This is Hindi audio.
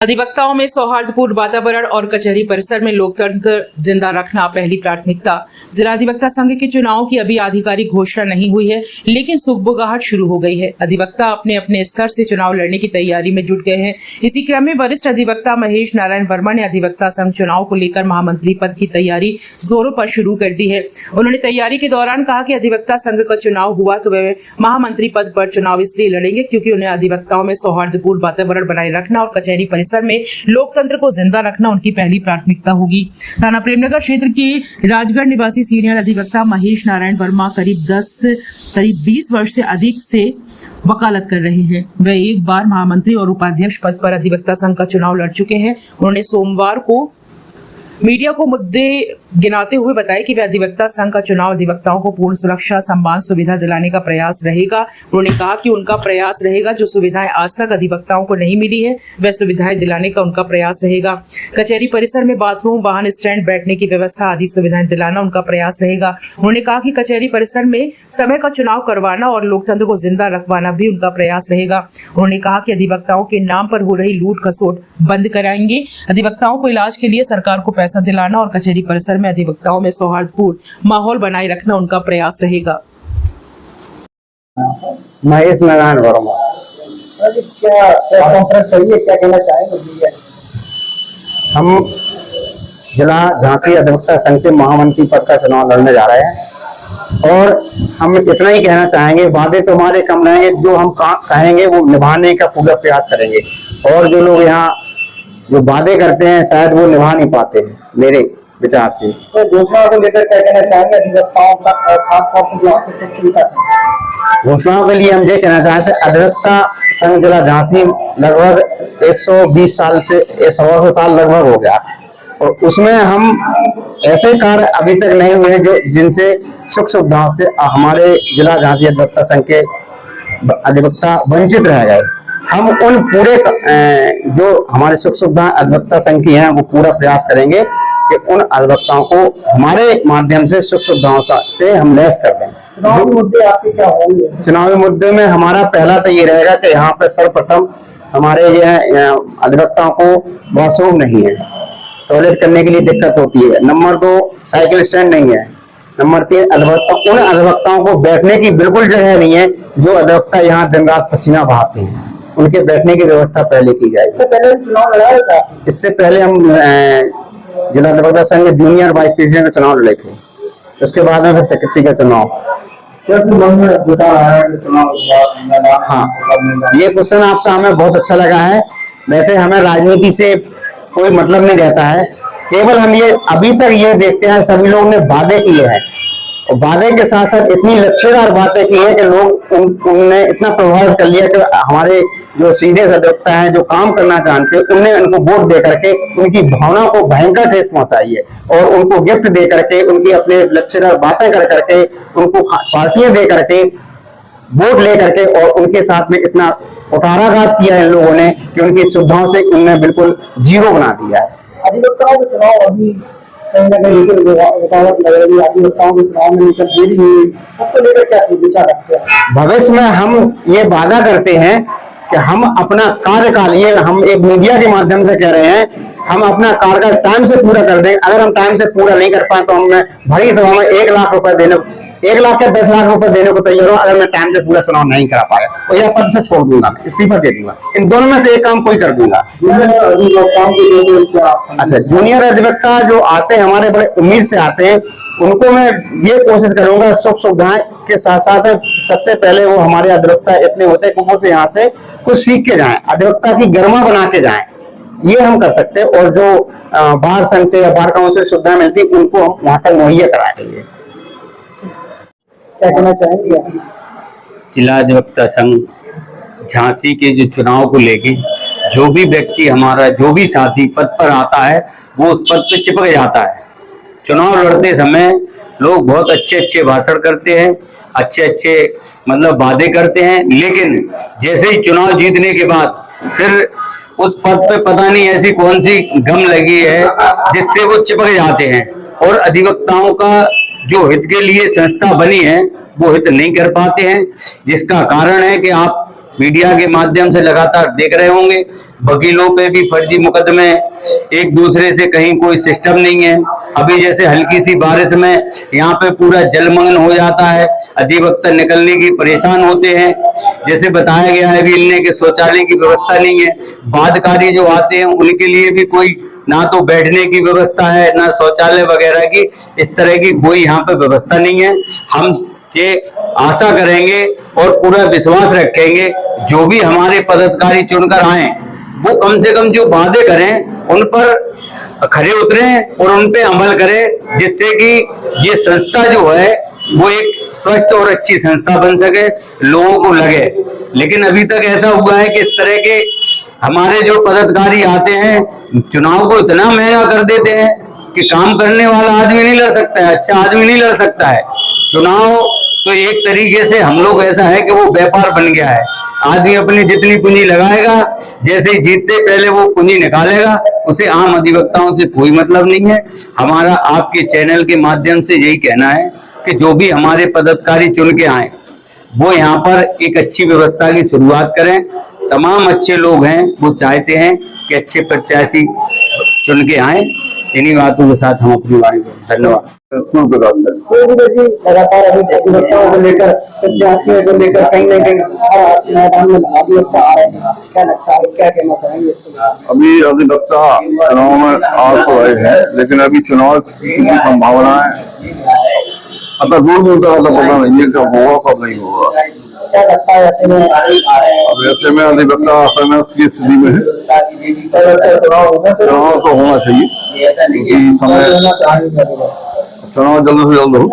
अधिवक्ताओं में सौहार्दपूर्ण वातावरण और कचहरी परिसर में लोकतंत्र जिंदा रखना पहली प्राथमिकता। जिला अधिवक्ता संघ के चुनाव की अभी आधिकारिक घोषणा नहीं हुई है, लेकिन सुगबुगाहट शुरू हो गई है। अधिवक्ता अपने अपने स्तर से चुनाव लड़ने की तैयारी में जुट गए हैं। इसी क्रम में वरिष्ठ अधिवक्ता महेश नारायण वर्मा ने अधिवक्ता संघ चुनाव को लेकर महामंत्री पद की तैयारी जोरों पर शुरू कर दी है। उन्होंने तैयारी के दौरान कहा कि अधिवक्ता संघ का चुनाव हुआ तो वे महामंत्री पद पर चुनाव इसलिए लड़ेंगे क्योंकि उन्हें अधिवक्ताओं में सौहार्दपूर्ण वातावरण बनाए रखना और कचहरी परिसर में लोकतंत्र को जिंदा रखना उनकी पहली प्राथमिकता होगी। थाना प्रेमनगर क्षेत्र के राजगढ़ निवासी सीनियर अधिवक्ता महेश नारायण वर्मा करीब 20 वर्ष से अधिक से वकालत कर रहे हैं। वे एक बार महामंत्री और उपाध्यक्ष पद पर अधिवक्ता संघ का चुनाव लड़ चुके हैं। उन्होंने सोमवार को मीडिया को मुद्दे गिनाते हुए बताया कि वे अधिवक्ता संघ का चुनाव अधिवक्ताओं को पूर्ण सुरक्षा, सम्मान, सुविधा दिलाने का प्रयास रहेगा। उन्होंने कहा कि उनका प्रयास रहेगा जो सुविधाएं आज तक अधिवक्ताओं को नहीं मिली है, वह सुविधाएं दिलाने का उनका प्रयास रहेगा। कचहरी परिसर में बाथरूम, वाहन स्टैंड, बैठने की व्यवस्था आदि सुविधाएं दिलाना उनका प्रयास रहेगा। उन्होंने कहा कि कचहरी परिसर में समय का चुनाव करवाना और लोकतंत्र को जिंदा रखवाना भी उनका प्रयास रहेगा। उन्होंने कहा कि अधिवक्ताओं के नाम पर हो रही लूट खसोट बंद कराएंगे। अधिवक्ताओं को इलाज के लिए सरकार को पैसा दिलाना और कचहरी परिसर में अधिवक्ताओं में सौहार्दपूर्ण माहौल बनाए रखना उनका प्रयास रहेगा। महेश नारायण वर्मा। क्या कहना चाहेंगे? हम जिला झांसी अधिवक्ता संघ के महामंत्री पद का चुनाव लड़ने जा रहे हैं और हम इतना ही कहना चाहेंगे, वादे तो हमारे कम रहेंगे, जो हम कहेंगे वो निभाने का पूरा प्रयास करेंगे। और जो लोग यहाँ जो वादे करते हैं शायद वो निभा नहीं पाते हैं मेरे विचार से। तो घोषणाओं को लेकर क्या कहना चाहेंगे अधिवक्ताओं का, खासतौर से जो आपके घोषणाओं के लिए हम ये कहना चाहते हैं, अधिवक्ता संघ जिला झांसी लगभग 120 साल से 100 साल लगभग हो गया और उसमें हम ऐसे कार्य अभी तक नहीं हुए जो जिनसे सुख सुविधाओं से हमारे जिला झांसी अधिवक्ता संघ के अधिवक्ता वंचित रह गए। हम उन पूरे जो हमारे सुख सुविधा अधिवक्ता संघ की हैं वो पूरा प्रयास करेंगे कि उन अधिवक्ताओं को हमारे माध्यम से सुख सुविधाओं से हम लैस कर दें। चुनावी मुद्दे आपके क्या होंगे? चुनावी मुद्दे में हमारा पहला तो ये रहेगा कि यहाँ पे सर्वप्रथम हमारे ये अधिवक्ताओं को वॉशरूम नहीं है, टॉयलेट करने के लिए दिक्कत होती है। नंबर 2, साइकिल स्टैंड नहीं है। नंबर 3, उन अधिवक्ताओं को बैठने की बिल्कुल जगह नहीं है जो अधिवक्ता यहाँ दिन रात पसीना बहाते हैं, उनके बैठने की व्यवस्था पहले की जाए। इससे पहले चुनाव लड़ा था? इससे पहले हम जिला अधिवक्ता संघ जूनियर वाइस प्रेसिडेंट का चुनाव लड़े थे, उसके बाद में फिर सेक्रेटरी का चुनाव। हाँ, ये क्वेश्चन आपका हमें बहुत अच्छा लगा है। वैसे हमें राजनीति से कोई मतलब नहीं रहता है, केवल हम ये अभी तक ये देखते हैं सभी लोगों ने वादे किए हैं और वादे के साथ साथ इतनी लच्छेदार बातें की है कि लोग उनने इतना प्रभावित कर लिया कि हमारे जो सीधे अधिवक्ता हैं जो काम करना जानते हैं उनने उनको वोट दे करके उनकी भावनाओं को भयंकर ठेस पहुंचाई है और उनको गिफ्ट दे करके, उनकी अपने लच्छेदार बातें कर करके, उनको पार्टियां दे करके, वोट ले करके और उनके साथ में इतना उठाराघात किया है इन लोगों ने कि उनकी सुविधाओं से उनने बिल्कुल जीरो बना दिया है। अधिवक्ताओं के चुनाव अभी कहीं ना कहीं रुकावट लग रही है, अधिवक्ताओं के चुनाव में निकल देरी हुई, उसको लेकर क्या विचार रखते हैं? भविष्य में हम ये वादा करते हैं कि हम अपना कार्यकाल, ये हम एक मीडिया के माध्यम से कह रहे हैं, हम अपना कार्यकाल टाइम से पूरा कर दें। अगर हम टाइम से पूरा नहीं कर पाए तो हम भरी सभा में 1 लाख रुपए देने, 1 लाख या 10 लाख रुपए देने को तैयार हूं अगर मैं टाइम से पूरा चुनाव नहीं करा पाया तो यह पद से छोड़ दूंगा, मैं इस्तीफा दे दूंगा। इन दोनों में से एक काम कोई कर दूंगा। अच्छा, जूनियर अधिवक्ता जो आते हैं हमारे बड़े उम्मीद से आते हैं, उनको मैं ये कोशिश करूंगा सुख सुविधाएं के साथ साथ सबसे पहले वो हमारे अधिवक्ता इतने होते हैं कि वो से यहाँ से कुछ सीख के जाएं, अधिवक्ता की गरिमा बना के जाएं, ये हम कर सकते हैं। और जो बार संघ से या बार काउंसिल से सुविधा मिलती है उनको हम वहां तक मुहैया करा देंगे। क्या कहना चाहेंगे? जिला अधिवक्ता संघ झांसी के जो चुनाव को लेके जो भी व्यक्ति हमारा, जो भी साथी पद पर आता है वो उस पद पे चिपक जाता है। चुनाव लड़ते समय लोग बहुत अच्छे अच्छे भाषण करते हैं, अच्छे अच्छे मतलब वादे करते हैं, लेकिन जैसे ही चुनाव जीतने के बाद फिर उस पद पे पता नहीं ऐसी कौन सी गम लगी है जिससे वो चिपक जाते हैं और अधिवक्ताओं का जो हित के लिए संस्था बनी है वो हित नहीं कर पाते हैं, जिसका कारण है कि आप मीडिया के माध्यम से लगातार देख रहे होंगे। वकीलों पे भी फर्जी मुकदमे, एक दूसरे से कहीं कोई सिस्टम नहीं है। अभी जैसे हल्की सी बारिश में यहाँ पे पूरा जलमग्न हो जाता है, अधिवक्ता निकलने की परेशान होते हैं। जैसे बताया गया है, अभी इनने के शौचालय की व्यवस्था नहीं है। बाढ़कारी जो आते हैं उनके लिए भी कोई ना तो बैठने की व्यवस्था है, ना शौचालय वगैरह की, इस तरह की कोई यहाँ पे व्यवस्था नहीं है। हम ये आशा करेंगे और पूरा विश्वास रखेंगे, जो भी हमारे पदाधिकारी चुनकर आए वो कम से कम जो वादे करें उन पर खरे उतरें और उन पे अमल करें, जिससे कि ये संस्था जो है वो एक स्वस्थ और अच्छी संस्था बन सके, लोगों को लगे। लेकिन अभी तक ऐसा हुआ है कि इस तरह के हमारे जो पदाधिकारी आते हैं, चुनाव को इतना महंगा कर देते हैं कि काम करने वाला आदमी नहीं लड़ सकता है, अच्छा आदमी नहीं लड़ सकता है। चुनाव तो एक तरीके से हम लोग ऐसा है कि वो व्यापार बन गया है। आदमी अपनी जितनी पूंजी लगाएगा, जैसे ही जीतते पहले वो पूंजी निकालेगा, उसे आम अधिवक्ताओं से कोई मतलब नहीं है। हमारा आपके चैनल के माध्यम से यही कहना है कि जो भी हमारे पदाधिकारी चुन के आए वो यहाँ पर एक अच्छी व्यवस्था की शुरुआत करें। तमाम अच्छे लोग हैं, वो चाहते हैं कि अच्छे प्रत्याशी चुन के आए। इन्हीं बातों के साथ हम अपनी वाणी को धन्यवाद। जी लगातार अभी अधिवक्ताओं को लेकर, प्रत्याशियों को लेकर कहीं ना कहीं मैदान में अधिवक्ता आ रहे हैं, क्या लगता है, क्या कहना चाहेंगे इसको? अभी अधिवक्ता चुनाव में आ तो रहे हैं, लेकिन अभी चुनाव की संभावना है, अतः दूर दूर तक तो पता नहीं है कब होगा कब नहीं होगा। क्या लगता है ऐसे में अब ऐसे में अधिवक्ता असमंजस की स्थिति में है। चुनाव तो होना चाहिए, क्योंकि समय चुनाव जल्द से जल्द हो।